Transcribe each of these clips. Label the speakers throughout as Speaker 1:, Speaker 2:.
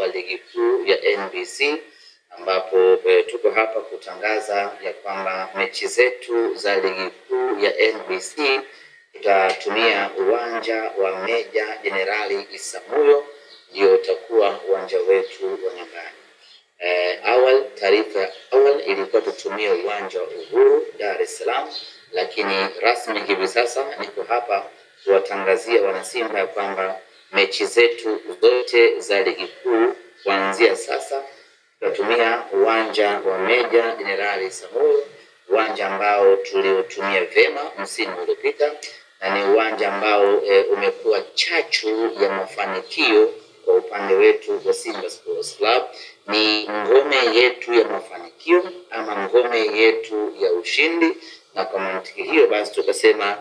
Speaker 1: wa ligi kuu ya NBC ambapo tuko hapa kutangaza ya kwamba mechi zetu za ligi kuu ya NBC tutatumia uwanja wa Meja Jenerali Isamuhyo, ndio utakuwa uwanja wetu wa nyumbani. Taarifa ya awali ilikuwa tutumie uwanja wa Uhuru Dar es Salaam, lakini rasmi hivi sasa niko hapa kuwatangazia wanasimba ya kwamba mechi zetu zote za ligi kuu kuanzia sasa tutatumia uwanja wa Meja Jenerali Isamuhyo, uwanja ambao tuliotumia vema msimu uliopita na ni uwanja ambao umekuwa chachu ya mafanikio kwa upande wetu wa Simba Sports Club. Ni ngome yetu ya mafanikio ama ngome yetu ya ushindi, na kwa mantiki hiyo basi tukasema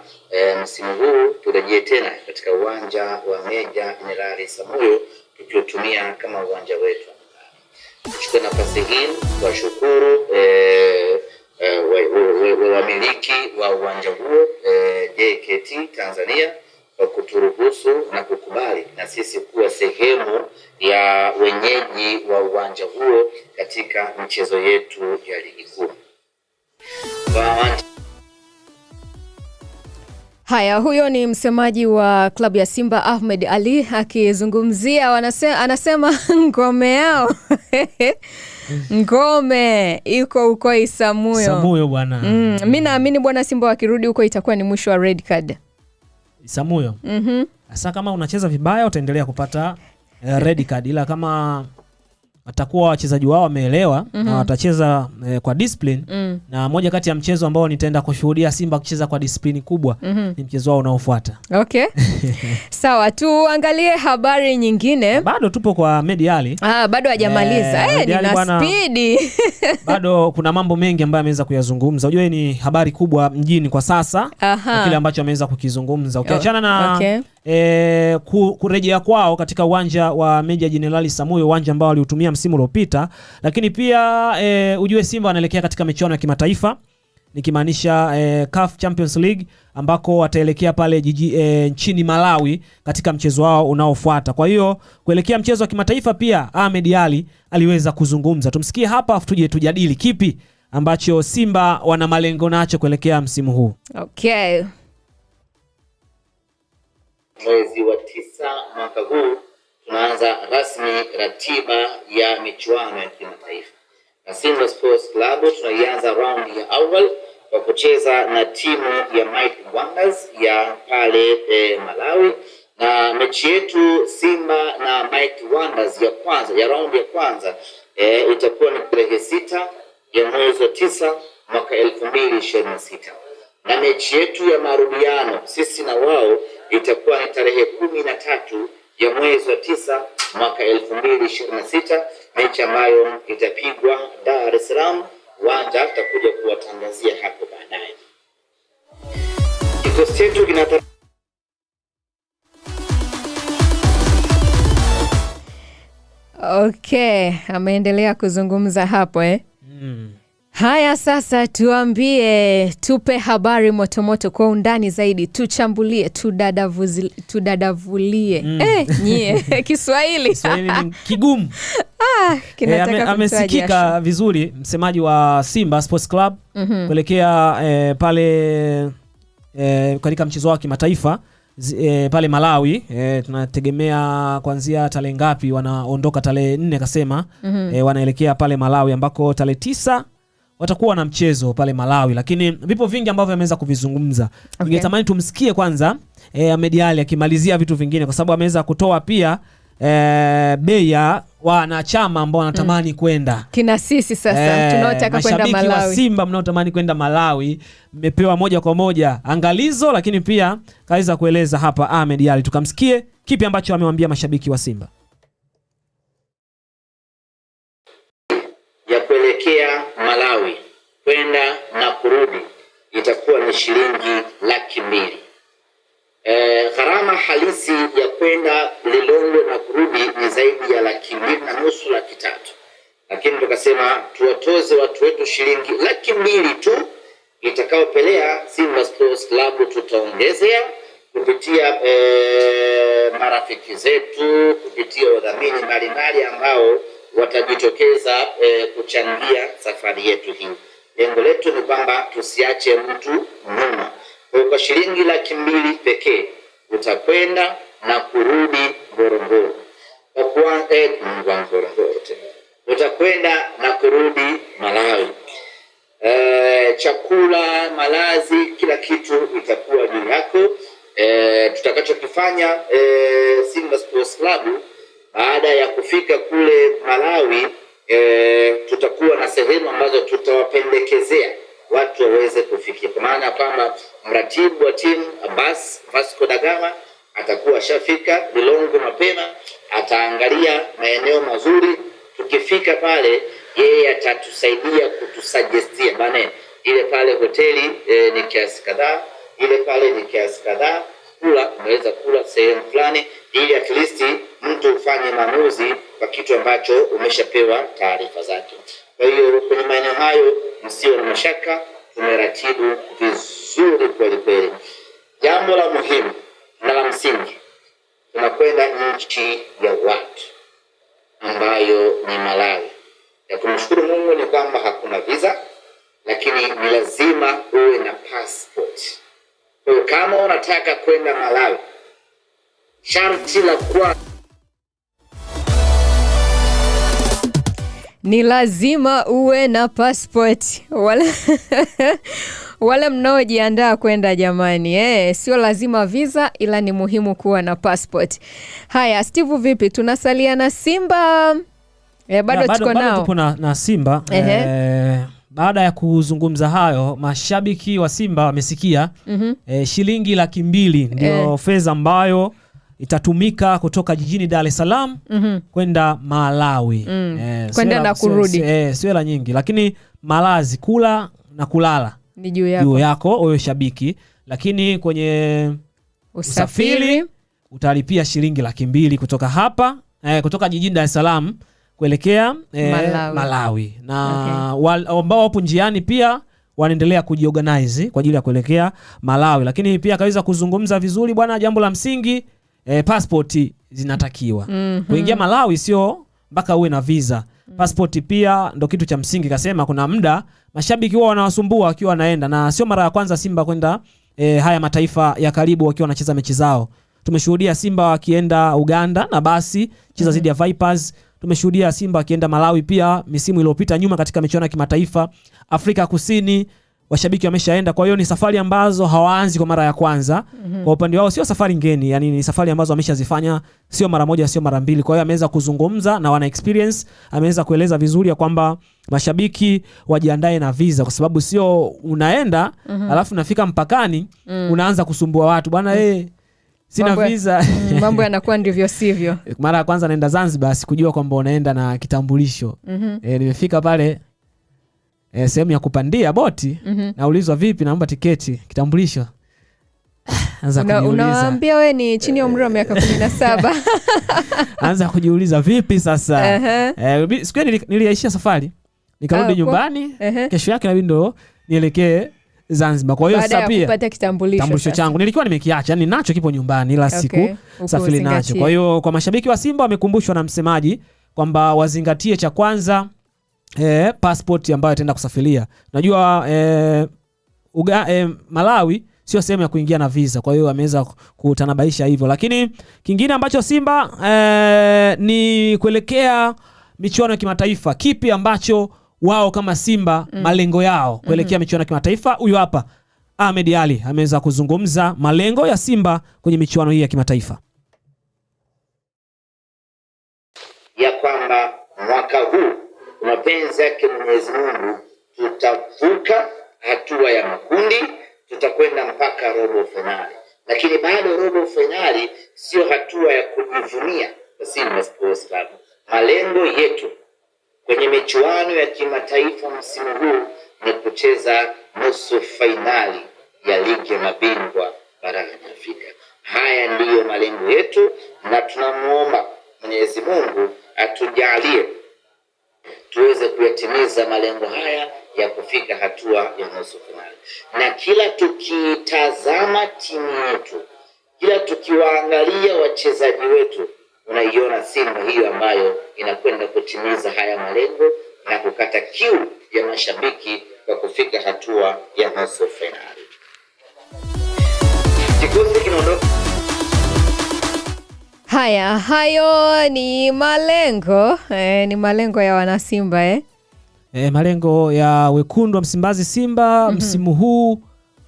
Speaker 1: msimu huu turejee tena katika uwanja wa Meja Jenerali Isamuhyo tukiutumia kama uwanja wetu. Nichukue nafasi hii kuwashukuru wamiliki wa uwanja huo JKT Tanzania kwa kuturuhusu na kukubali na sisi kuwa sehemu ya wenyeji wa uwanja huo katika michezo yetu ya ligi kuu.
Speaker 2: Haya, huyo ni msemaji wa klabu ya Simba Ahmed Ali akizungumzia, anasema ngome yao ngome iko huko Isamuhyo.
Speaker 3: Isamuhyo bwana.
Speaker 2: Mimi naamini bwana Simba wakirudi huko itakuwa ni mwisho wa red card.
Speaker 3: Isamuhyo. Sasa kama unacheza vibaya utaendelea kupata red card, ila kama watakuwa wachezaji wao wameelewa na watacheza kwa discipline, na moja kati ya mchezo ambao nitaenda kushuhudia Simba kucheza kwa discipline kubwa ni mchezo wao unaofuata.
Speaker 2: Okay. Sawa, tuangalie habari nyingine.
Speaker 3: Bado tupo kwa Ahmed Ali.
Speaker 2: Bado hajamaliza. Nina speed. Bado kuna mambo mengi ambayo ameweza kuyazungumza. Unajua ni habari kubwa mjini kwa sasa. Kile ambacho ameweza kukizungumza. Ukiachana na kurejea kwao katika uwanja wa Meja Jenerali Isamuhyo, uwanja ambao waliutumia msimu uliopita, lakini pia ujue Simba wanaelekea katika michuano ya kimataifa, nikimaanisha CAF Champions League, ambako wataelekea pale nchini Malawi katika mchezo wao unaofuata. Kwa hiyo kuelekea mchezo wa kimataifa pia Ahmed Ali aliweza kuzungumza. Tumsikie hapa afu tuje tujadili kipi ambacho Simba wana malengo nacho kuelekea msimu huu. Okay.
Speaker 1: Mwezi wa 9 mwaka huu tunaanza rasmi ratiba ya michuano ya kimataifa. Na Simba Sports Club tunaianza round ya awali kwa kucheza na timu ya Mighty Wonders ya pale Malawi, na mechi yetu Simba na Mighty Wonders ya kwanza ya round ya kwanza itakuwa ni tarehe 6 ya mwezi wa 9 mwaka 2026. Na mechi yetu ya marudiano sisi na wao itakuwa ni tarehe 13 ya mwezi wa 9 mwaka 2026, mechi ambayo itapigwa Dar es Salaam. Uwanja tutakuja kuwatangazia hapo baadaye. Kikosi chetu
Speaker 2: Okay, ameendelea kuzungumza hapo Haya, sasa tuambie, tupe habari motomoto kwa undani zaidi, tuchambulie, tudadavulie. Nyie Kiswahili
Speaker 3: ni kigumu.
Speaker 2: Kinataka
Speaker 3: amesikika vizuri msemaji wa Simba Sports Club kuelekea pale katika mchezo wa kimataifa pale Malawi. Tunategemea kuanzia tarehe ngapi, wanaondoka tarehe 4 kasema. Wanaelekea pale Malawi ambako tarehe 9 watakuwa na mchezo pale Malawi, lakini vipo vingi ambavyo ameweza kuvizungumza. Ningetamani tumsikie kwanza Ahmed Ali akimalizia vitu vingine, kwa sababu ameweza kutoa pia bei ya wanachama ambao wanatamani kwenda.
Speaker 2: Kina sisi sasa tunaotaka kwenda Malawi.
Speaker 3: Mashabiki wa Simba mnaotamani kwenda Malawi mmepewa moja kwa moja angalizo, lakini pia kaweza kueleza hapa Ahmed Ali. Tukamsikie kipi ambacho amemwambia mashabiki wa Simba.
Speaker 1: Ya kuelekea Malawi kwenda na kurudi itakuwa ni shilingi 200,000. Gharama halisi ya kwenda Lilongwe na kurudi ni zaidi ya 2,250,000, 300,000. Lakini tukasema tuwatoze watu wetu shilingi 200,000 tu, itakaopelea Simba Sports Club tutaongezea kupitia marafiki zetu, kupitia wadhamini mbalimbali ambao watajitokeza kuchangia safari yetu hii. Lengo letu ni kwamba tusiache mtu nyuma. Kwa shilingi 200,000 pekee utakwenda na kurudi Ngorongoro. Utakwenda na kurudi Malawi. Chakula, malazi, kila kitu itakuwa juu yako. Tutakachokifanya Simba Sports Club baada ya kufika kule Malawi, tutakuwa na sehemu ambazo tutawapendekezea watu waweze kufikia, kwa maana kwamba mratibu wa timu Abbas Vasco da Gama atakuwa shafika Lilongwe mapema, ataangalia maeneo mazuri. Tukifika pale, yeye atatusaidia kutusuggestia bana, ile pale hoteli ni kiasi kadhaa, ile pale ni kiasi kadhaa, kula unaweza kula sehemu fulani, ili at least mtu ufanye maamuzi kwa kitu ambacho umeshapewa taarifa zake. Kwa hiyo kwenye maeneo hayo msio na mashaka, tumeratibu vizuri kweli kweli. Jambo la muhimu na la msingi, tunakwenda nchi ya watu ambayo ni Malawi. Ya kumshukuru Mungu ni kwamba hakuna visa, lakini ni lazima uwe na passport. Kwa hiyo kama unataka kwenda Malawi, sharti la kwanza
Speaker 4: ni lazima uwe na passport. Wale mnaojiandaa kwenda jamani, sio lazima visa, ila ni muhimu kuwa na passport. Haya, Steve vipi? Tunasalia na Simba? Bado tuko nao.
Speaker 2: Tupo na Simba. Baada ya kuzungumza hayo, mashabiki wa Simba wamesikia shilingi 200,000 ndio fedha ambayo itatumika kutoka jijini Dar es Salaam kwenda Malawi.
Speaker 4: Kwenda na kurudi.
Speaker 2: Sio hela nyingi, lakini malazi, kula na kulala
Speaker 4: ni juu
Speaker 2: yako wewe shabiki, lakini kwenye usafiri utalipia shilingi 200,000 kutoka hapa kutoka jijini Dar es Salaam kuelekea Malawi. Na ambao wapo njiani pia wanaendelea kujiorganize kwa ajili ya kuelekea Malawi. Lakini pia kaweza kuzungumza vizuri bwana, jambo la msingi passport zinatakiwa. Kuingia Malawi sio mpaka uwe na visa. Passport pia ndo kitu cha msingi. Kasema kuna muda mashabiki wao wanawasumbua wakiwa wanaenda, na sio mara ya kwanza Simba kwenda haya mataifa ya karibu wakiwa wanacheza mechi zao. Tumeshuhudia Simba wakienda Uganda na basi cheza zidi ya Vipers. Tumeshuhudia Simba wakienda Malawi pia misimu iliyopita nyuma katika michuano ya kimataifa. Afrika Kusini washabiki wameshaenda. Kwa hiyo ni safari ambazo hawaanzi kwa mara ya kwanza. Kwa upande wao sio safari ngeni, yani ni safari ambazo wameshazifanya sio mara moja, sio mara mbili. Kwa hiyo ameweza kuzungumza na wana experience, ameweza kueleza vizuri ya kwamba mashabiki wajiandae na visa, kwa sababu sio unaenda alafu nafika mpakani unaanza kusumbua watu bwana sina visa.
Speaker 4: Mambo yanakuwa ndivyo sivyo.
Speaker 2: Mara ya kwanza naenda Zanzibar sikujua kwamba unaenda na kitambulisho. Nimefika pale sehemu ya kupandia boti, naulizwa vipi, naomba tiketi, kitambulisho.
Speaker 4: Unawaambia wewe ni chini ya umri wa miaka 17.
Speaker 2: Anza kujiuliza vipi sasa. Siku niliaishia safari nikarudi nyumbani, kesho yake na ndo nielekee Zanzibar. Kwa hiyo sasa pia
Speaker 4: kupata kitambulisho
Speaker 2: changu nilikuwa nimekiacha, yani nacho kipo nyumbani ila siku safari nacho. Kwa hiyo kwa mashabiki wa Simba wamekumbushwa na msemaji kwamba wazingatie cha kwanza passport ambayo itaenda kusafiria. Najua Malawi sio sehemu ya kuingia na visa, kwa hiyo ameweza kutanabaisha hivyo. Lakini kingine ambacho Simba ni kuelekea michuano ya kimataifa. Kipi ambacho wao kama Simba malengo yao kuelekea michuano ya kimataifa? Huyu hapa Ahmed Ali ameweza kuzungumza malengo ya Simba kwenye michuano hii ya kimataifa,
Speaker 1: ya kwamba mwaka huu mapenzi yake Mwenyezi Mungu tutavuka hatua ya makundi, tutakwenda mpaka robo finali. Lakini bado robo finali sio hatua ya kujivunia Simba Sports Club. Malengo yetu kwenye michuano ya kimataifa msimu huu ni kucheza nusu finali ya ligi ya mabingwa barani Afrika. Haya ndiyo malengo yetu, na tunamuomba Mwenyezi Mungu atujalie tuweze kuyatimiza malengo haya ya kufika hatua ya nusu finali. Na kila tukitazama timu yetu Kila tukiwaangalia wachezaji wetu, unaiona Simba hiyo ambayo inakwenda kutimiza haya malengo na kukata kiu ya mashabiki kwa kufika hatua ya nusu finali. Kikosi kinaondoka.
Speaker 4: Haya, hayo ni malengo ni malengo ya wanasimba
Speaker 3: malengo ya wekundu wa Msimbazi Simba msimu huu.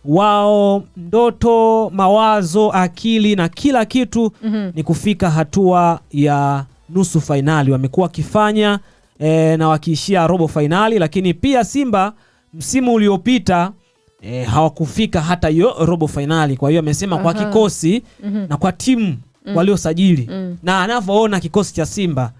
Speaker 3: Wao ndoto, mawazo, akili na kila kitu ni kufika hatua ya nusu fainali. Wamekuwa wakifanya na wakiishia robo fainali, lakini pia Simba msimu uliopita hawakufika hata hiyo robo fainali. Kwa hiyo amesema kwa kikosi na kwa timu waliosajili na anavyoona kikosi cha Simba,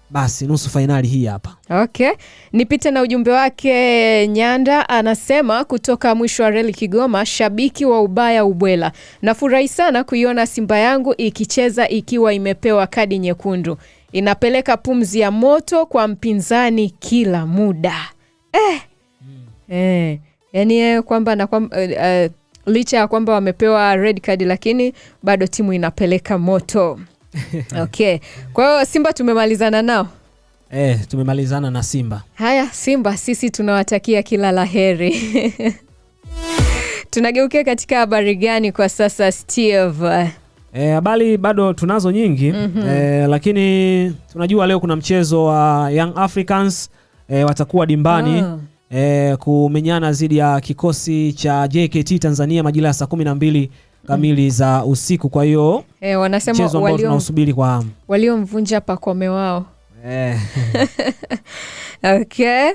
Speaker 3: basi nusu fainali hii hapa.
Speaker 4: Okay. Nipite na ujumbe wake. Nyanda anasema kutoka mwisho wa reli Kigoma, shabiki wa ubaya ubwela. Nafurahi sana kuiona Simba yangu ikicheza ikiwa imepewa kadi nyekundu. Inapeleka pumzi ya moto kwa mpinzani kila muda. Yani kwamba na licha ya kwamba wamepewa red card, lakini bado timu inapeleka moto. Okay. Kwa hiyo Simba tumemalizana nao.
Speaker 3: Tumemalizana na Simba.
Speaker 4: Haya, Simba sisi tunawatakia kila laheri. Tunageukia katika habari gani kwa sasa, Steve?
Speaker 3: Habari bado tunazo nyingi. Lakini tunajua leo kuna mchezo wa Young Africans watakuwa dimbani kumenyana dhidi ya kikosi cha JKT Tanzania majira ya saa 12 kamili za usiku. Kwa hiyo
Speaker 4: wanasema
Speaker 3: mchezo ambao tunausubiri kwa hamu.
Speaker 4: Waliomvunja Pacome wao. Okay.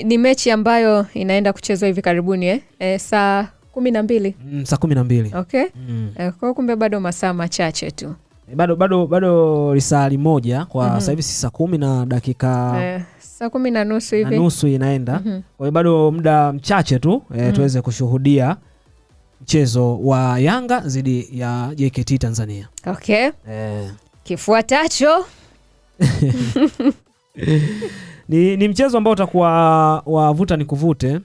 Speaker 4: Ni mechi ambayo inaenda kuchezwa hivi karibuni saa 12.
Speaker 3: Saa 12.
Speaker 4: Okay. Kwa kumbe bado masaa machache tu.
Speaker 3: Bado risali moja kwa sasa hivi, si saa 10 na dakika
Speaker 4: saa 10 na nusu hivi.
Speaker 3: Na nusu inaenda. Kwa hiyo bado muda mchache tu tuweze kushuhudia mchezo wa Yanga dhidi ya JKT Tanzania.
Speaker 4: Okay. Kifuatacho
Speaker 3: ni mchezo ambao utakuwa wavuta ni kuvute.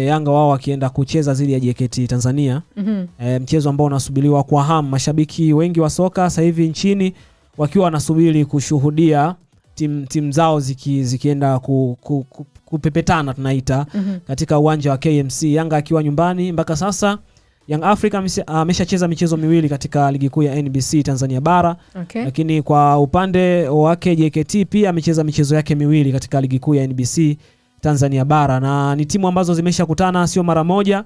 Speaker 3: Yanga wao wakienda kucheza dhidi ya JKT Tanzania. Mchezo ambao unasubiriwa kwa hamu. Mashabiki wengi wa soka sasa hivi nchini wakiwa wanasubiri kushuhudia timu zao zikienda kupepetana tunaita katika uwanja wa KMC. Yanga akiwa nyumbani. Mpaka sasa Young Africa ameshacheza michezo miwili katika ligi kuu ya NBC Tanzania bara.
Speaker 4: Okay. Lakini
Speaker 3: kwa upande wake JKT pia amecheza michezo yake miwili katika ligi kuu ya NBC Tanzania bara, na ni timu ambazo zimeshakutana sio mara moja.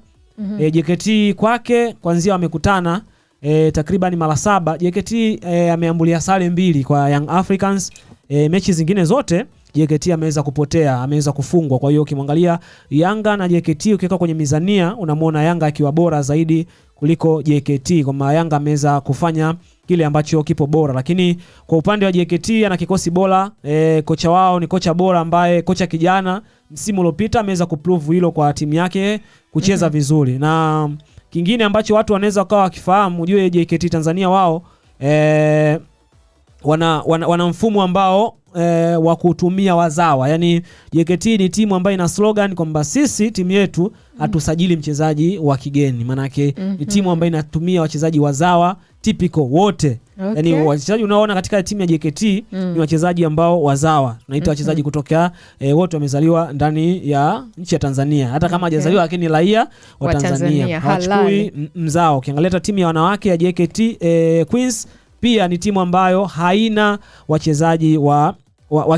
Speaker 3: JKT kwake kwanzia wamekutana takriban mara 7. JKT ameambulia sare 2 kwa Young Africans. Mechi zingine zote JKT ameweza kupotea, ameweza kufungwa. Kwa hiyo ukimwangalia Yanga na JKT ukiweka kwenye mizania, unamwona Yanga akiwa bora zaidi kuliko JKT, kwa maana Yanga ameweza kufanya kile ambacho kipo bora. Lakini kwa upande wa JKT ana kikosi bora, kocha wao ni kocha bora ambaye kocha kijana msimu uliopita ameweza kuprove hilo kwa timu yake kucheza vizuri. Na kingine ambacho watu wanaweza kawa wakifahamu, ujue JKT Tanzania wao wana mfumo ambao wa kutumia wazawa. Yani JKT ni timu ambayo ina slogan kwamba sisi timu yetu hatusajili mchezaji wa kigeni. Maana yake ni timu ambayo inatumia wachezaji wazawa typical wote. Okay. Yani wachezaji unaoona katika timu ya JKT ni wachezaji ambao wazawa. Tunaita wachezaji kutoka wote wamezaliwa ndani ya nchi ya Tanzania. Hata kama hajazaliwa lakini raia wa Tanzania. Hawachukui mzao. Ukiangalia timu ya wanawake ya JKT Queens pia ni timu ambayo haina wachezaji wa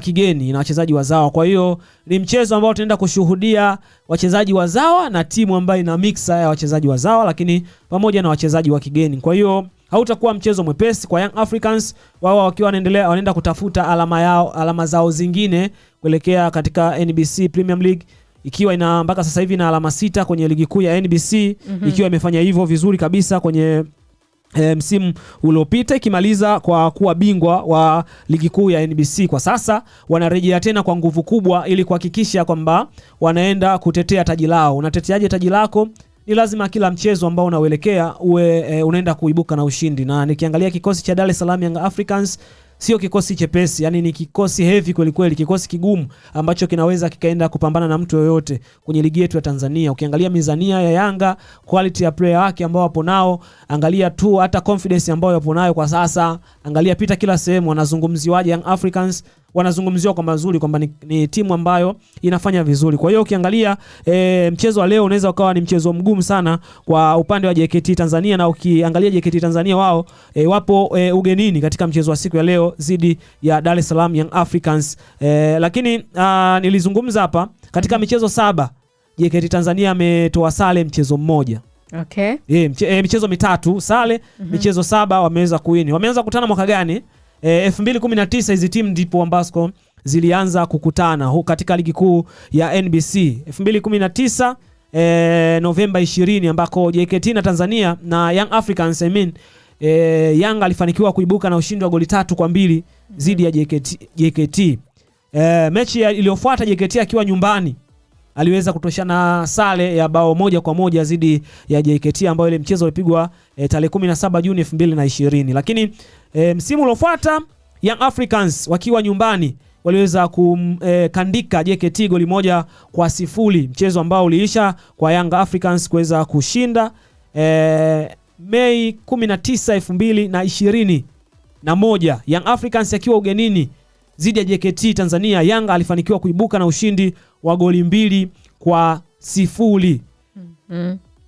Speaker 3: kigeni na wachezaji wazawa. Kwa hiyo ni mchezo ambao tunaenda kushuhudia wachezaji wazawa na timu ambayo ina mixa ya wachezaji wazawa lakini pamoja na wachezaji wa kigeni. Kwa hiyo hautakuwa mchezo mwepesi kwa Young Africans, wao wakiwa wanaenda kutafuta alama zao zingine kuelekea katika NBC Premier League, ikiwa ina mpaka sasa hivi na alama 6 kwenye ligi kuu ya NBC, ikiwa imefanya hivyo vizuri kabisa kwenye msimu uliopita, ikimaliza kwa kuwa bingwa wa ligi kuu ya NBC. Kwa sasa wanarejea tena kwa nguvu kubwa ili kuhakikisha kwamba wanaenda kutetea taji lao. Unateteaje taji lako? Ni lazima kila mchezo ambao unaelekea uwe unaenda kuibuka na ushindi. Na nikiangalia kikosi cha Dar es Salaam Young Africans sio kikosi chepesi, yani ni kikosi heavy kweli kweli, kikosi kigumu ambacho kinaweza kikaenda kupambana na mtu yoyote kwenye ligi yetu ya Tanzania. Ukiangalia mizania ya Yanga, quality ya player wake ambao wapo nao, angalia tu hata confidence ambayo wapo nayo kwa sasa, angalia pita kila sehemu wanazungumziwaje Young Africans, wanazungumziwa kwa mazuri kwamba ni timu ambayo inafanya vizuri. Kwa hiyo ukiangalia mchezo wa leo unaweza ukawa ni mchezo mgumu sana kwa upande wa JKT Tanzania, na ukiangalia JKT Tanzania wao wapo ugenini katika mchezo wa siku ya leo dhidi ya Dar es Salaam Young Africans. Lakini nilizungumza hapa katika michezo 7 JKT Tanzania ametoa sare mchezo mmoja.
Speaker 4: Okay.
Speaker 3: Michezo 3 sare, michezo 7 wameweza kuwini. Wameanza kukutana mwaka gani? 2019 hizi timu ndipo ambazo zilianza kukutana katika ligi kuu ya NBC. 2019 Novemba 20 ambako JKT na Tanzania na Young Africans Yanga alifanikiwa kuibuka na ushindi wa goli 3-2 dhidi ya JKT. Mechi iliyofuata JKT akiwa nyumbani aliweza kutoshana sare ya bao 1-1 dhidi ya JKT, ambayo ile mchezo ulipigwa tarehe 17 Juni 2020. Lakini msimu uliofuata Young Africans wakiwa nyumbani waliweza kukandika JKT goli 1-0, mchezo ambao uliisha kwa Young Africans kuweza kushinda. Mei 19, 2021 Young Africans akiwa ugenini dhidi ya JKT Tanzania, Yanga alifanikiwa kuibuka na ushindi wa goli 2-0.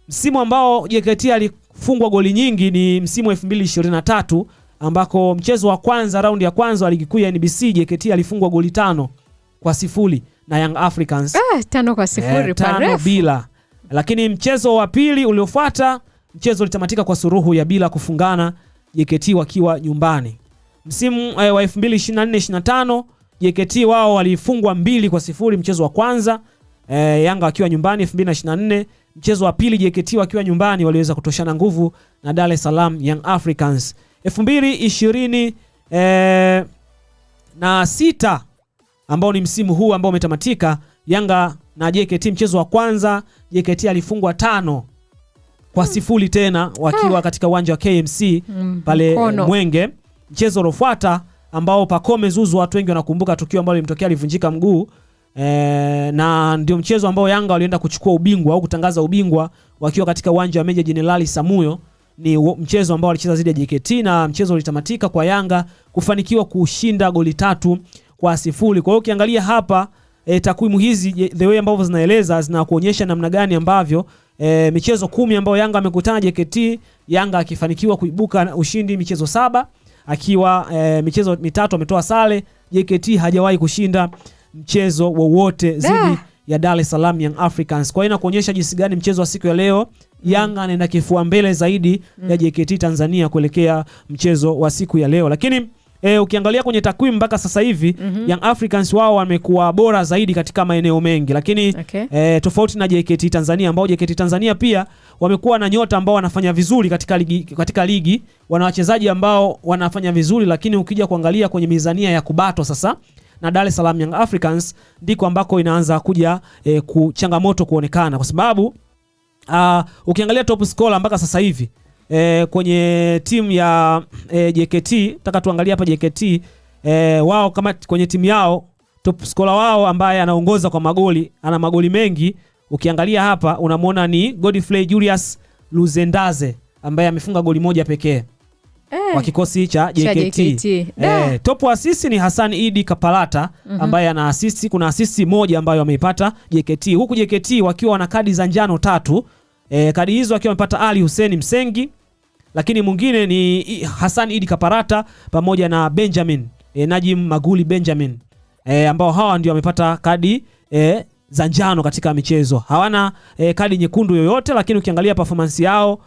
Speaker 3: Msimu ambao JKT alifungwa goli nyingi ni msimu 2023 ambako mchezo wa kwanza, raundi ya kwanza wa ligi kuu ya NBC, JKT alifungwa goli 5-0 na Young Africans.
Speaker 4: 5-0
Speaker 3: 5-0. Lakini mchezo wa pili uliofuata, mchezo ulitamatika kwa suruhu ya bila kufungana, JKT wakiwa nyumbani. Msimu wa 2024-25 JKT wao walifungwa 2-0 mchezo wa kwanza, Yanga wakiwa nyumbani. 2024 mchezo wa pili JKT wakiwa nyumbani waliweza kutoshana nguvu na Dar es Salaam Young Africans. 2026 ambao ni msimu huu ambao umetamatika, Yanga na JKT mchezo wa kwanza JKT alifungwa 5-0 tena wakiwa katika uwanja wa KMC pale Mwenge. Mchezo ulofuata ambao Pacome Zuzu, watu wengi wanakumbuka tukio ambalo lilimtokea, alivunjika mguu, na ndio mchezo ambao Yanga walienda kuchukua ubingwa au kutangaza ubingwa wakiwa katika uwanja wa Meja Jenerali Samuyo. Ni mchezo ambao walicheza dhidi ya JKT na mchezo ulitamatika kwa Yanga kufanikiwa kushinda goli 3-0. Kwa hiyo ukiangalia hapa takwimu hizi the way ambavyo zinaeleza zinakuonyesha namna gani ambavyo michezo 10 ambayo Yanga amekutana JKT, Yanga akifanikiwa kuibuka na ushindi michezo 7, akiwa michezo 3 ametoa sare. JKT hajawahi kushinda mchezo wowote dhidi ya Dar es Salaam Young Africans. Kwa hiyo inakuonyesha jinsi gani mchezo wa siku ya leo Yanga anaenda kifua mbele zaidi ya JKT Tanzania kuelekea mchezo wa siku ya leo. Lakini ukiangalia kwenye takwimu mpaka sasa hivi Young Africans wao wamekuwa bora zaidi katika maeneo mengi, lakini tofauti na JKT Tanzania ambao JKT Tanzania pia wamekuwa na nyota ambao wanafanya vizuri katika ligi, wana wachezaji ambao wanafanya vizuri, lakini ukija kuangalia kwenye mizania ya kubato sasa na Dar es Salaam Young Africans ndiko ambako inaanza kuja changamoto kuonekana, kwa sababu ukiangalia top scorer mpaka sasa hivi kwenye timu ya JKT, nataka tuangalie hapa JKT wao kama kwenye timu yao top scorer wao ambaye anaongoza kwa magoli, ana magoli mengi. Ukiangalia hapa unamwona ni Godfrey Julius Luzendaze ambaye amefunga goli 1 pekee kwa kikosi cha JKT. Top assist ni Hassan Idi Kapalata ambaye ana assist, kuna assist 1 ambayo ameipata JKT, huku JKT wakiwa wana kadi za njano 3. Kadi hizo akiwa amepata Ali Hussein Msengi, lakini mwingine ni Hassan Idi Kapalata pamoja na Benjamin Najim Maguli Benjamin, ambao hawa ndio wamepata kadi za njano katika michezo. Hawana kadi nyekundu yoyote, lakini ukiangalia performance yao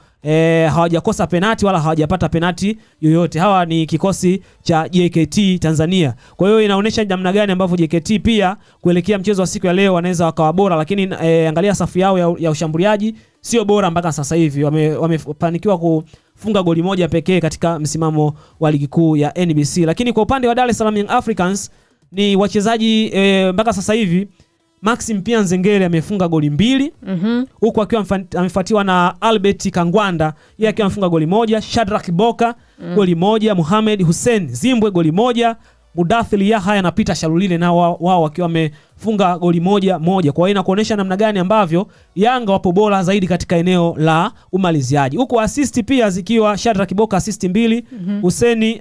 Speaker 3: hawajakosa penati wala hawajapata penati yoyote. Hawa ni kikosi cha JKT Tanzania. Kwa hiyo inaonyesha namna gani ambavyo JKT pia kuelekea mchezo wa siku ya leo wanaweza wakawa bora, lakini angalia safu yao ya ushambuliaji sio bora mpaka sasa hivi. Wamefanikiwa kufunga goli 1 pekee katika msimamo wa ligi kuu ya NBC. Lakini kwa upande wa Dar es Salaam Young Africans ni wachezaji mpaka sasa hivi Maxim pia Nzengeli amefunga goli 2. Huku akiwa amefuatiwa na Albert Kangwanda, yeye akiwa amefunga goli 1, Shadrack Boka goli 1, Mohamed Hussein Zimbwe goli 1, Mudathir Yahya na Peter Shalulile na wao wakiwa wamefunga goli 1. Kwa hiyo inakuonesha namna gani ambavyo Yanga wapo bora zaidi katika eneo la umaliziaji. Huko assist pia zikiwa Shadrack Boka assist 2, Hussein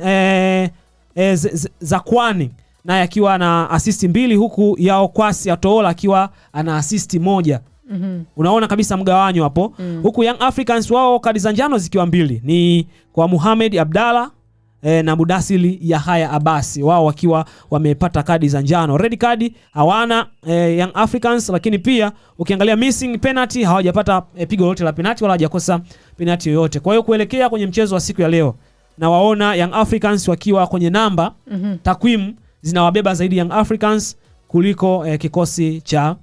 Speaker 3: Zakwani naye akiwa na assist 2, huku Yao Kwasi Atola akiwa ana assist 1. Unaona kabisa mgawanyo hapo. Huku Young Africans wao kadi za njano zikiwa 2, ni kwa Mohamed Abdalla na Mudathir Yahya Abasi, wao wakiwa wamepata kadi za njano. Red card hawana Young Africans, lakini pia ukiangalia missing penalty hawajapata pigo lolote la penalty wala hawajakosa penalty yoyote. Kwa hiyo kuelekea kwenye mchezo wa siku ya leo na waona Young Africans wakiwa kwenye namba, takwimu zinawabeba zaidi Young Africans kuliko kikosi cha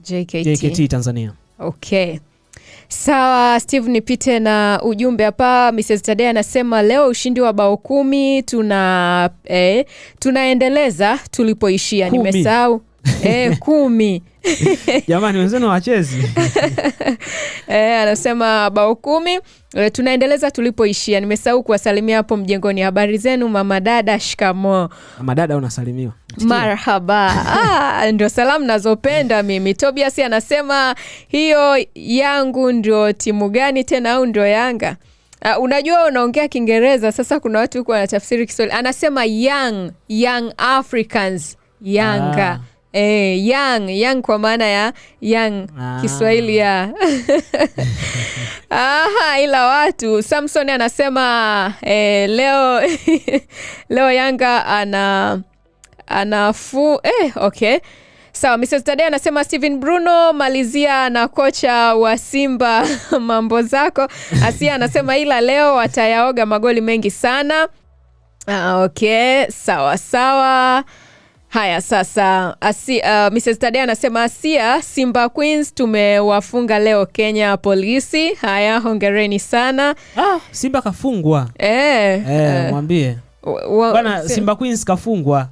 Speaker 3: JKT Tanzania.
Speaker 4: Okay. Sawa, Steve, nipite na ujumbe hapa. Mrs. Tadea anasema leo ushindi wa bao 10 tunaendeleza tulipoishia. Nimesahau 10.
Speaker 3: Jamani wenzenu wachezi.
Speaker 4: Anasema bao 10 tunaendeleza tulipoishia. Nimesahau kuwasalimia hapo mjengoni. Habari zenu mama dada, shikamo.
Speaker 3: Mama dada unasalimiwa.
Speaker 4: Marhaba. Ndio salamu nazopenda mimi. Tobias anasema hiyo yangu ndio timu gani tena au ndio Yanga? Unajua unaongea Kiingereza, sasa kuna watu huko wanatafsiri Kiswahili. Anasema Young Africans, Yanga. Young kwa maana ya Young Kiswahili ya. Ila watu Samson anasema leo Yanga anafu okay. Sawa, Mrs. Tadea anasema Steven Bruno malizia na kocha wa Simba mambo zako. Asia anasema ila leo watayaoga magoli mengi sana. Okay, sawa. Haya sasa, Mrs. Tadea anasema Asia, Simba Queens tumewafunga leo Kenya Polisi. Haya, hongereni sana.
Speaker 3: Simba kafungwa. Mwambie. Bana Simba Queens kafungwa.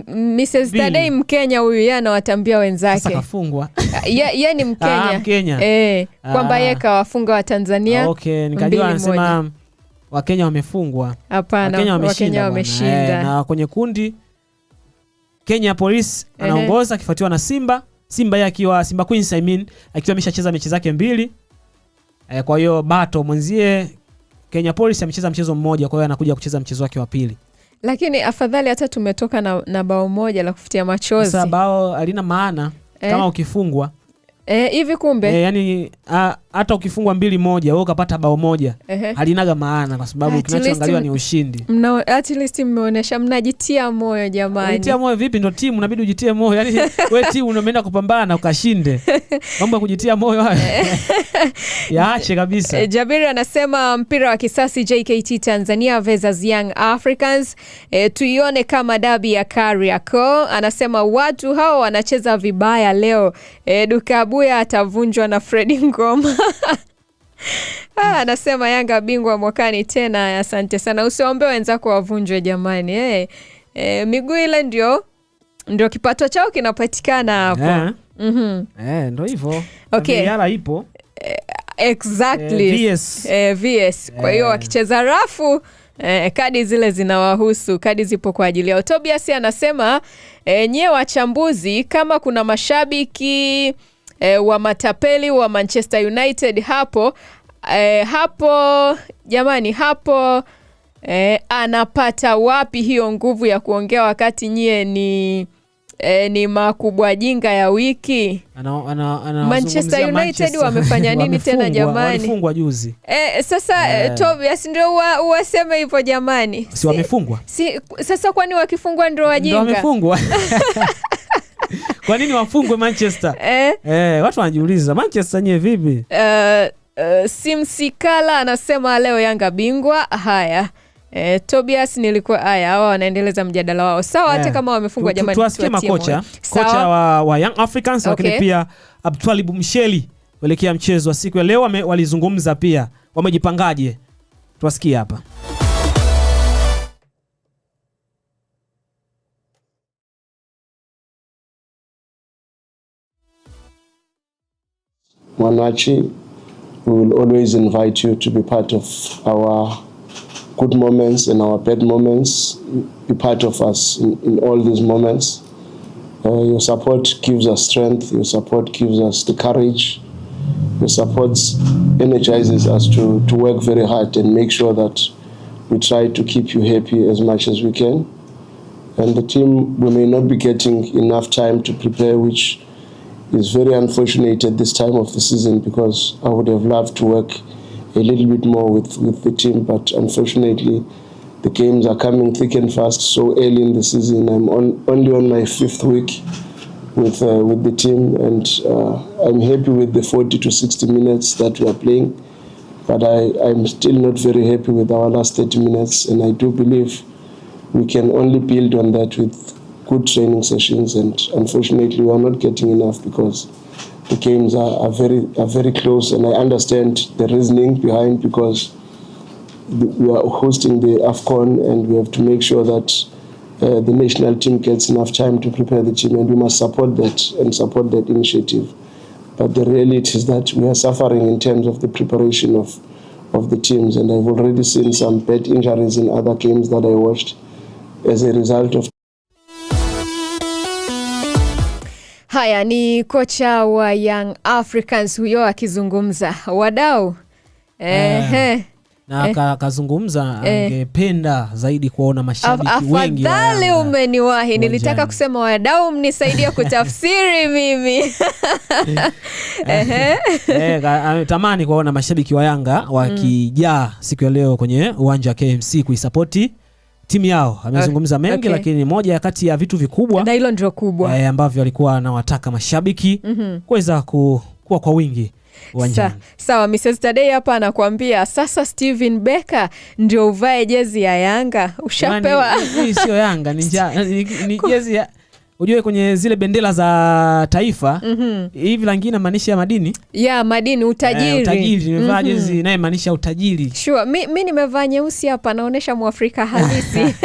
Speaker 4: Mrs. Tadei Mkenya huyu yeye anawatambia wenzake.
Speaker 3: Sasa kafungwa.
Speaker 4: Yeye ni Mkenya.
Speaker 3: Mkenya.
Speaker 4: Kwamba yeye kawafunga wa Tanzania.
Speaker 3: Okay, nikajua anasema Wakenya wamefungwa.
Speaker 4: Hapana, Wakenya wameshinda.
Speaker 3: Na kwenye kundi Kenya Police anaongoza akifuatiwa na Simba yeye akiwa Simba Queens akiwa ameshacheza mechi zake 2. Kwa hiyo bato mwenzie Kenya Police amecheza mchezo mmoja, kwa hiyo anakuja kucheza mchezo wake wa 2.
Speaker 4: Lakini afadhali hata tumetoka na bao 1 la kufutia machozi.
Speaker 3: Sasa bao halina maana kama ukifungwa.
Speaker 4: Hivi kumbe.
Speaker 3: Yani hata ukifungwa 2-1 wewe ukapata bao 1 halinaga maana, kwa sababu kinachoangaliwa ni ushindi.
Speaker 4: At least mmeonesha mnajitia moyo jamani.
Speaker 3: Unajitia moyo vipi? Ndio timu inabidi ujitie moyo. Yani wewe timu unaenda kupambana ukashinde. Mambo ya kujitia moyo hayo. Yaache kabisa.
Speaker 4: Jabiri anasema mpira wa kisasi JKT Tanzania versus Young Africans. Tuione kama dabi ya Kariakoo. Anasema watu hao wanacheza vibaya leo. Dukabuya atavunjwa na Fredi Ngoma. Anasema Yanga bingwa mwakani tena. Asante sana. Usiombe wenzako wavunjwe jamani. Miguu ile ndio kipato chao kinapatikana hapo.
Speaker 3: Ndio hivyo.
Speaker 4: Okay.
Speaker 3: Yala ipo.
Speaker 4: Exactly. VS. Kwa hiyo wakicheza rafu kadi zile zinawahusu. Kadi zipo kwa ajili ya Tobias anasema nyie wachambuzi, kama kuna mashabiki wa matapeli wa Manchester United hapo jamani, hapo anapata wapi hiyo nguvu ya kuongea wakati nyie ni makubwa jinga ya wiki? Manchester United wamefanya nini tena jamani?
Speaker 3: Walifungwa juzi.
Speaker 4: Sasa Tobias ndio uwaseme hivyo jamani.
Speaker 3: Si wamefungwa?
Speaker 4: Sasa kwani wakifungwa ndio wajinga?
Speaker 3: Ndio wamefungwa. Kwa nini wafungwe Manchester? Watu wanajiuliza Manchester nye vipi?
Speaker 4: Simsikala anasema leo Yanga bingwa. Haya. Tobias nilikuwa hawa wanaendeleza mjadala wao. Sawa, hata kama wamefungwa jamani.
Speaker 3: Tuwasikie makocha. Kocha wa Young Africans, lakini pia Abdulwahab Msheli kuelekea mchezo wa siku ya leo walizungumza pia. Wamejipangaje? Tuwasikie hapa.
Speaker 5: Mwanachi, we will always invite you to be part of our good moments and our bad moments. Be part of us in all these moments. Your support gives us strength. Your support gives us the courage. Your support energizes us to work very hard and make sure that we try to keep you happy as much as we can. And the team, we may not be getting enough time to prepare, which is very unfortunate at this time of the season, because I would have loved to work a little bit more with the team, but unfortunately the games are coming thick and fast so early in the season. I'm only on my 5th week with the team, and I'm happy with the 40 to 60 minutes that we are playing, but I'm still not very happy with our last 30 minutes, and I do believe we can only build on that with good training sessions, and unfortunately we are not getting enough because the games are very close, and I understand the reasoning behind, because we are hosting the AFCON and we have to make sure that the national team gets enough time to prepare the team, and we must support that and support that initiative. But the reality is that we are suffering in terms of the preparation of the teams, and I've already seen some bad injuries in other games that I watched as a result of.
Speaker 4: Haya ni kocha wa Young Africans huyo akizungumza. Wadau
Speaker 3: na kazungumza angependa zaidi kuona mashabiki wengi.
Speaker 4: Afadhali umeniwahi, nilitaka kusema wadau mnisaidia kutafsiri mimi.
Speaker 3: Ametamani kuona mashabiki wa Yanga wakijaa siku ya leo kwenye uwanja wa KMC kuisapoti timu yao. Amezungumza mengi, lakini moja kati ya vitu vikubwa,
Speaker 4: na hilo ndio kubwa,
Speaker 3: ambavyo alikuwa anawataka mashabiki kuweza kuwa kwa wingi uwanjani.
Speaker 4: Sawa, Mrs. Tadei hapa anakuambia sasa Steven Becker ndio uvae jezi ya Yanga. Ushapewa.
Speaker 3: Hii sio Yanga, ni jezi ya, ujue kwenye zile bendera za taifa hivi langine maanisha madini.
Speaker 4: Ya madini, utajiri.
Speaker 3: Utajiri, nimevaa jezi naye maanisha utajiri.
Speaker 4: Sure, mimi nimevaa nyeusi hapa naonesha Mwafrika halisi.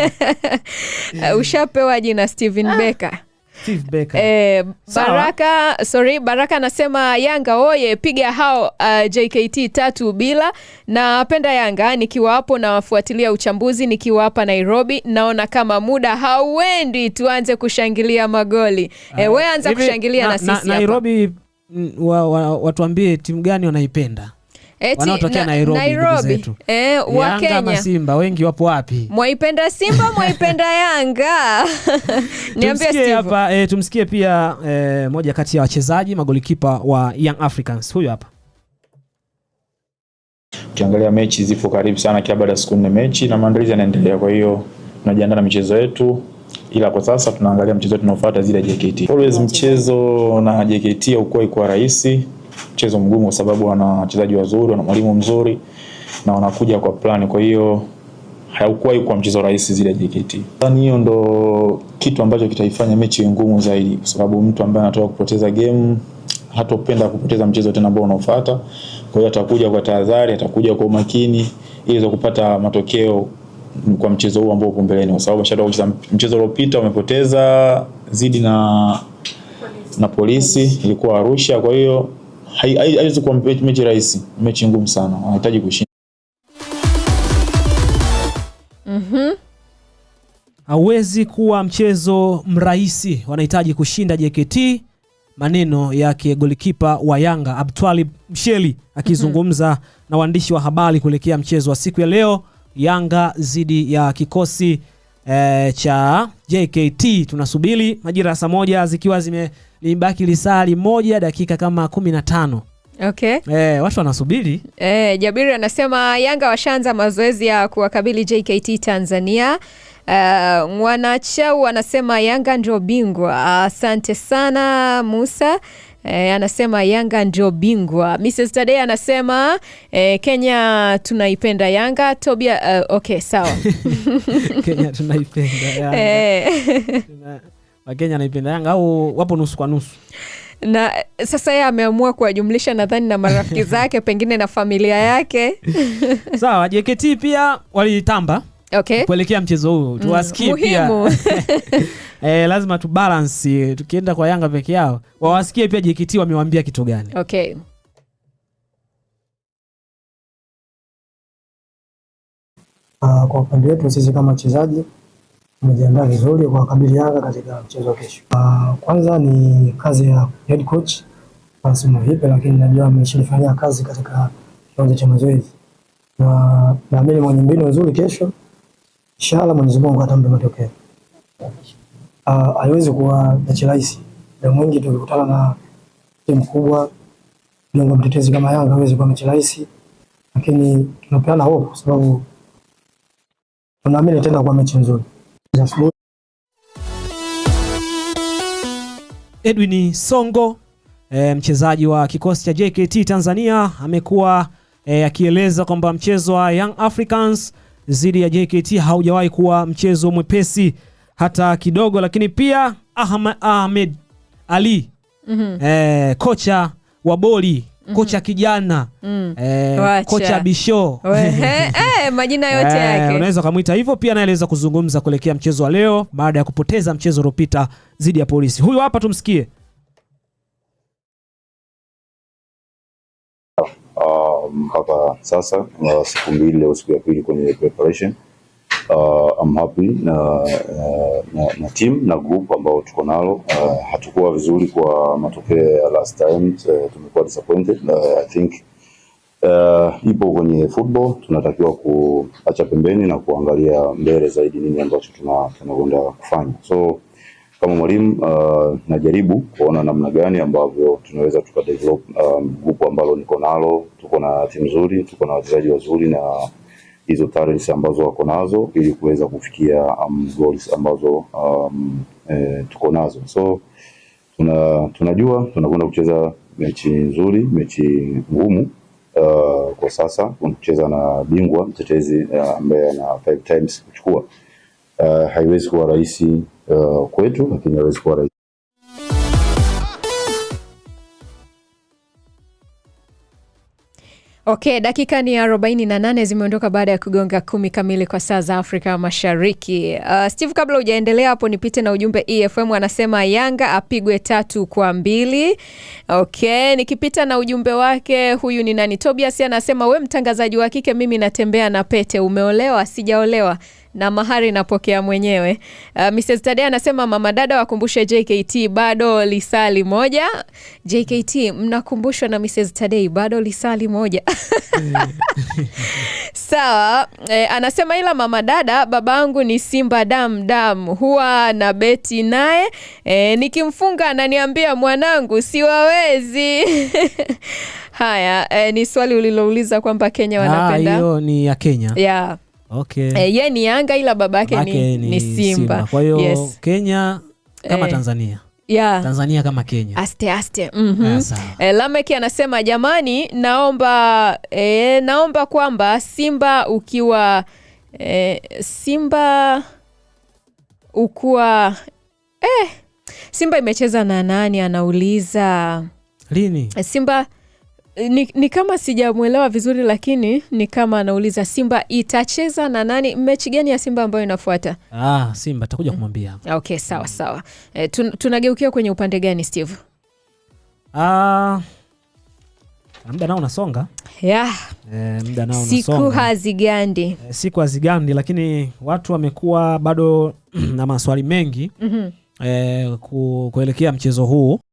Speaker 4: Ushapewa jina Steven Becker.
Speaker 3: Steve Becker.
Speaker 4: Baraka anasema Yanga oye, piga hao JKT 3-0. Napenda Yanga, nikiwa hapo na wafuatilia uchambuzi nikiwa hapa Nairobi, naona kama muda hauendi tuanze kushangilia magoli. Wewe anza kushangilia na sisi hapa.
Speaker 3: Nairobi watuambie timu gani wanaipenda. Wanaotokea Nairobi.
Speaker 4: Wa Kenya.
Speaker 3: Yanga, Simba, wengi wapo wapi?
Speaker 4: Mwaipenda Simba, mwaipenda Yanga. Niambie Steve.
Speaker 3: Hapa tumsikie pia moja kati ya wachezaji magolikipa wa Young Africans. Huyu hapa.
Speaker 6: Ukiangalia mechi zipo karibu sana, kia baada ya siku 4 mechi na maandalizi yanaendelea. Kwa hiyo tunajiandaa na michezo yetu, ila kwa sasa tunaangalia mchezo wetu unaofuata zile JKT. Always mchezo na JKT haukuwa ikuwa rahisi. Mchezo mgumu kwa sababu wana wachezaji wazuri, wana mwalimu mzuri na wanakuja kwa plani. Kwa hiyo haukuwa kwa mchezo rahisi zile JKT. Ndani hiyo ndo kitu ambacho kitaifanya mechi ngumu zaidi, kwa sababu mtu ambaye anatoka kupoteza game hatopenda kupoteza mchezo tena ambao unaofuata. Kwa hiyo atakuja kwa tahadhari, atakuja kwa umakini ili kupata matokeo kwa mchezo huu ambao uko mbeleni, kwa sababu bashada kucheza mchezo uliopita umepoteza zidi na Polisi, ilikuwa Arusha. Kwa hiyo haiwezi kuwa mechi rahisi, mechi ngumu sana. Wanahitaji kushinda.
Speaker 3: Hauwezi kuwa mchezo mrahisi, wanahitaji kushinda JKT. Maneno yake golikipa wa Yanga Abdulwalib Msheli akizungumza na waandishi wa habari kuelekea mchezo wa siku ya leo, Yanga zidi ya kikosi cha JKT. Tunasubiri majira saa 1 zikiwa zimebaki lisali 1 dakika kama 15.
Speaker 4: Okay.
Speaker 3: Watu wanasubiri.
Speaker 4: Jabiri anasema Yanga washaanza mazoezi ya kuwakabili JKT Tanzania. Mwanachau anasema Yanga ndio bingwa. Asante sana Musa. Anasema Yanga ndio bingwa. Mrs. Tadei anasema Kenya tunaipenda Yanga. Tobia okay, sawa.
Speaker 3: Kenya tunaipenda Yanga. Wakenya wanaipenda Yanga au wapo nusu kwa nusu?
Speaker 4: Na sasa yeye ameamua kuwajumlisha nadhani na marafiki zake, pengine na familia yake.
Speaker 3: Sawa, JKT pia walitamba.
Speaker 4: Okay.
Speaker 3: Kuelekea mchezo huu tuwasikie pia. Lazima tu balance, tukienda kwa Yanga peke yao wawasikie pia JKT wamewaambia kitu gani.
Speaker 4: Okay.
Speaker 7: Kwa upande wetu sisi kama wachezaji tumejiandaa vizuri kwa kabili Yanga katika mchezo kesho. Kwanza ni kazi ya head coach Anasema vipi, lakini najua ameshafanya kazi katika kiwanja cha mazoezi. Na naamini mwenye mbinu nzuri kesho, inshallah Mwenyezi Mungu atampa matokeo. Haiwezi kuwa mechi rahisi. Ndio mwingi tukikutana na timu kubwa, bingwa mtetezi kama Yanga haiwezi kuwa mechi rahisi. Lakini tunapeana hope kwa sababu tunaamini tena kwa mechi nzuri.
Speaker 3: Edwin Songo, mchezaji wa kikosi cha JKT Tanzania, amekuwa akieleza kwamba mchezo wa Young Africans dhidi ya JKT haujawahi kuwa mchezo mwepesi hata kidogo. Lakini pia Ahmed Ali, kocha wa boli, kocha kijana, kocha Bisho,
Speaker 4: majina yote yake
Speaker 3: unaweza kumuita hivyo, pia anaeleza kuzungumza kuelekea mchezo wa leo baada ya kupoteza mchezo uliopita dhidi ya Polisi. Huyu hapa, tumsikie.
Speaker 8: Mpaka sasa siku mbili leo, siku ya pili kwenye preparation. I'm happy na team na group ambao tuko nalo. Hatukuwa vizuri kwa matokeo ya last time, tumekuwa disappointed. I think ipo kwenye football, tunatakiwa kuacha pembeni na kuangalia mbele zaidi nini ambacho tunakwenda kufanya. So kama mwalimu najaribu kuona namna gani ambavyo tunaweza tukadevelop group ambalo niko nalo. Tuko na timu nzuri, tuko na wachezaji wazuri na hizo talents ambazo wako nazo ili kuweza kufikia goals ambazo tuko nazo. So tunajua tunakwenda kucheza mechi nzuri, mechi ngumu. Kwa sasa tunacheza na bingwa mtetezi ambaye ana 5 times kuchukua. Haiwezi kuwa rahisi kwetu, lakini haiwezi kuwa rahisi.
Speaker 4: Okay, dakika ni 48 zimeondoka baada ya kugonga 10 kamili kwa saa za Afrika Mashariki. Steve, kabla hujaendelea hapo nipite na ujumbe. EFM anasema Yanga apigwe 3-2. Okay, nikipita na ujumbe wake, huyu ni nani? Tobias anasema we mtangazaji wa kike, mimi natembea na pete, umeolewa? Sijaolewa na mahari napokea mwenyewe. Mrs. Tadea anasema mama dada wakumbushe JKT bado lisali moja. JKT mnakumbushwa na Mrs. Tadei bado lisali moja. Sawa. Anasema ila mama dada, babangu ni Simba dam huwa na beti naye, nikimfunga ananiambia mwanangu siwawezi. Haya, ni swali ulilouliza kwamba Kenya wanapenda.
Speaker 3: Hiyo ni ya Kenya.
Speaker 4: Yeah.
Speaker 3: Okay.
Speaker 4: Ye ni Yanga ila babake ni Simba.
Speaker 3: Kwa hiyo yes. Kenya kama Tanzania.
Speaker 4: Yeah.
Speaker 3: Tanzania kama Kenya.
Speaker 4: Aste. Lameki anasema jamani, naomba kwamba Simba ukiwa Simba imecheza na nani anauliza?
Speaker 3: Lini?
Speaker 4: Simba ni kama sijamuelewa vizuri, lakini ni kama anauliza Simba itacheza na nani, mechi gani ya Simba ambayo inafuata?
Speaker 3: Simba takuja kumwambia hapo.
Speaker 4: Okay, sawa. Tunageukia kwenye upande gani, Steve?
Speaker 3: Muda nao unasonga.
Speaker 4: Yeah.
Speaker 3: Muda nao unasonga.
Speaker 4: Siku hazigandi,
Speaker 3: lakini watu wamekuwa bado na maswali mengi kuelekea mchezo huu.